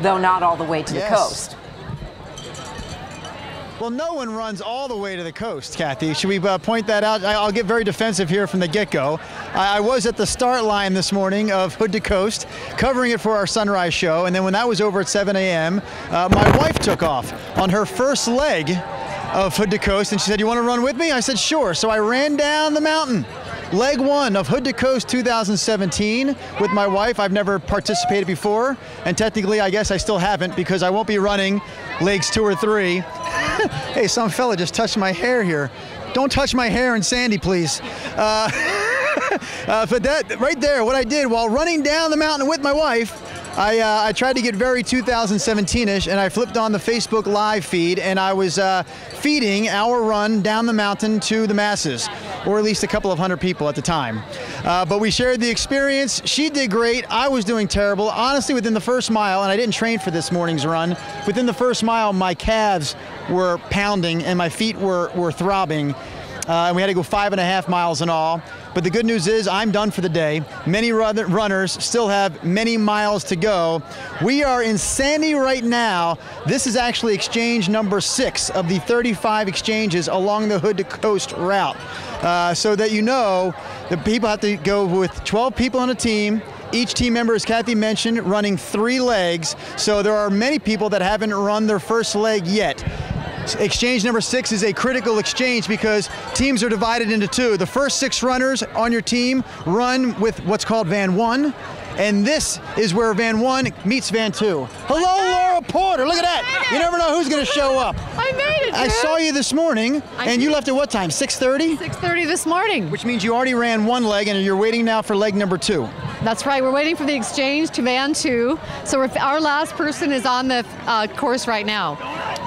though not all the way to the coast. Well, no one runs all the way to the coast, Kathy. Should we point that out? I'll get very defensive here from the get-go. I was at the start line this morning of Hood to Coast, covering it for our sunrise show, and then when that was over at 7 a.m., my wife took off on her first leg of Hood to Coast, and she said, "You want to run with me?" I said, "Sure." So I ran down the mountain. Leg one of Hood to Coast 2017 with my wife. I've never participated before, and technically I guess I still haven't because I won't be running legs 2 or 3. Hey, some fella just touched my hair here. Don't touch my hair and Sandy, please. But that right there, what I did while running down the mountain with my wife, I tried to get very 2017-ish, and I flipped on the Facebook Live feed, and I was feeding our run down the mountain to the masses, or at least a couple of hundred people at the time. But we shared the experience. She did great. I was doing terrible. Honestly, within the first mile, and I didn't train for this morning's run, within the first mile, my calves were pounding and my feet were throbbing. And we had to go 5.5 miles in all. But the good news is I'm done for the day. Many runners still have many miles to go. We are in Sandy right now. This is actually exchange number 6 of the 35 exchanges along the Hood to Coast route. So that you know, the people have to go with 12 people on a team. Each team member, as Kathy mentioned, running 3 legs. So there are many people that haven't run their first leg yet. Exchange number 6 is a critical exchange because teams are divided into 2. The first 6 runners on your team run with what's called Van 1, and this is where Van 1 meets Van 2. Hello, Laura Porter. Look at that. You never know who's going to show up. I made it, I saw you this morning, and you left at what time? 6:30? 6:30 this morning. Which means you already ran 1 leg, and you're waiting now for leg number 2. That's right. We're waiting for the exchange to Van 2. So our last person is on the course right now.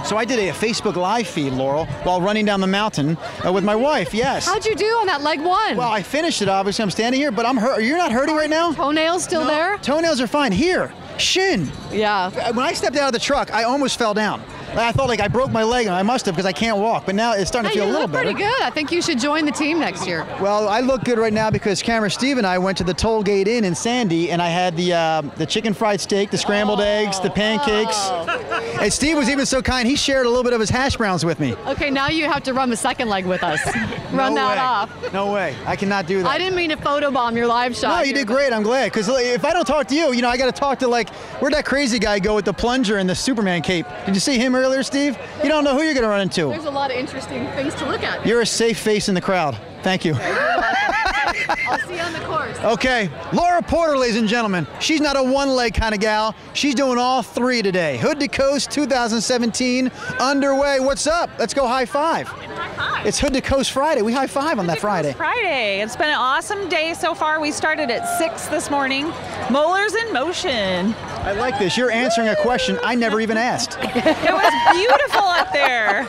So I did a Facebook Live feed, Laurel, while running down the mountain with my wife, yes. How'd you do on that leg 1? Well, I finished it, obviously. I'm standing here, but I'm hurt. You're not hurting right now? Toenails still there? Toenails are fine. Here, shin. Yeah. When I stepped out of the truck, I almost fell down. I felt like I broke my leg, and I must have because I can't walk. But now it's starting to feel a little better. You look pretty good. I think you should join the team next year. Well, I look good right now because Camera Steve and I went to the Toll Gate Inn in Sandy, and I had the chicken fried steak, the scrambled eggs, the pancakes. And Steve was even so kind, he shared a little bit of his hash browns with me. Okay, now you have to run the second leg with us. Run that off. No way. I cannot do that. I didn't mean to photobomb your live shot. No, you did great. I'm glad. Because if I don't talk to you, I got to talk to, like, where'd that crazy guy go with the plunger and the Superman cape? Did you see him earlier, Steve? You don't know who you're going to run into. There's a lot of interesting things to look at. You're a safe face in the crowd. Thank you. I'll see you on the course. Okay, Laura Porter, ladies and gentlemen. She's not a 1-leg kind of gal. She's doing all 3 today. Hood to Coast 2017 underway. What's up? Let's go high five. High. It's Hood to Coast Friday. We high five on that Friday. Friday. It's been an awesome day so far. We started at 6 this morning. Molars in motion. I like this. You're answering a question I never even asked. It was beautiful up there.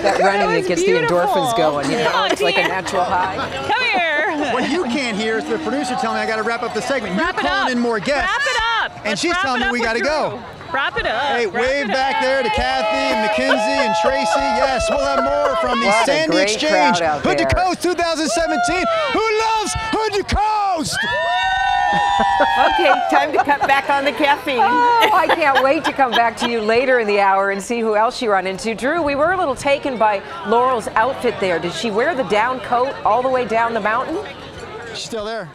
That running, it gets beautiful. the endorphins going. It's like a natural high. Come here. What you can't hear is the producer telling me I got to wrap up the segment. Wrap You're it calling up. in more guests. Wrap it up. And Let's she's wrap telling it me up we with got to Drew. go. Wrap it up. Hey, Wrap wave it back up. there to Kathy and Mackenzie and Tracy. Yes, we'll have more from the What a Sandy great Exchange. crowd out Hood to there. Coast 2017. Who loves Hood to Coast? Okay, time to cut back on the caffeine. Oh, I can't wait to come back to you later in the hour and see who else you run into. Drew, we were a little taken by Laurel's outfit there. Did she wear the down coat all the way down the mountain? She's still there.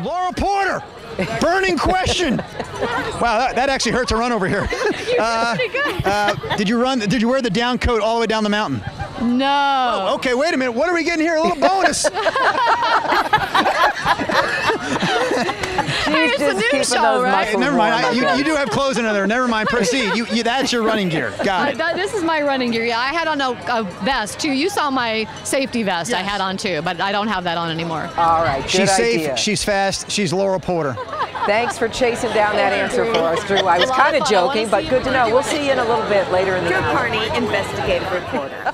Laura Porter, burning question. Wow, that actually hurt to run over here. Did you wear the down coat all the way down the mountain? No. Oh, okay, wait a minute. What are we getting here? A little bonus. It's a new show, right? Never mind. You do have clothes under there. Never mind. Proceed. That's your running gear. Got it. This is my running gear. Yeah, I had on a vest too. You saw my safety vest. Yes. I had on too, but I don't have that on anymore. All right, good She's idea. safe. She's fast. She's Laura Porter. Thanks for chasing down that answer for us, Drew. I was kind of joking, but good to know. We'll see you in a little bit later in the Drew hour. Carney, investigative reporter.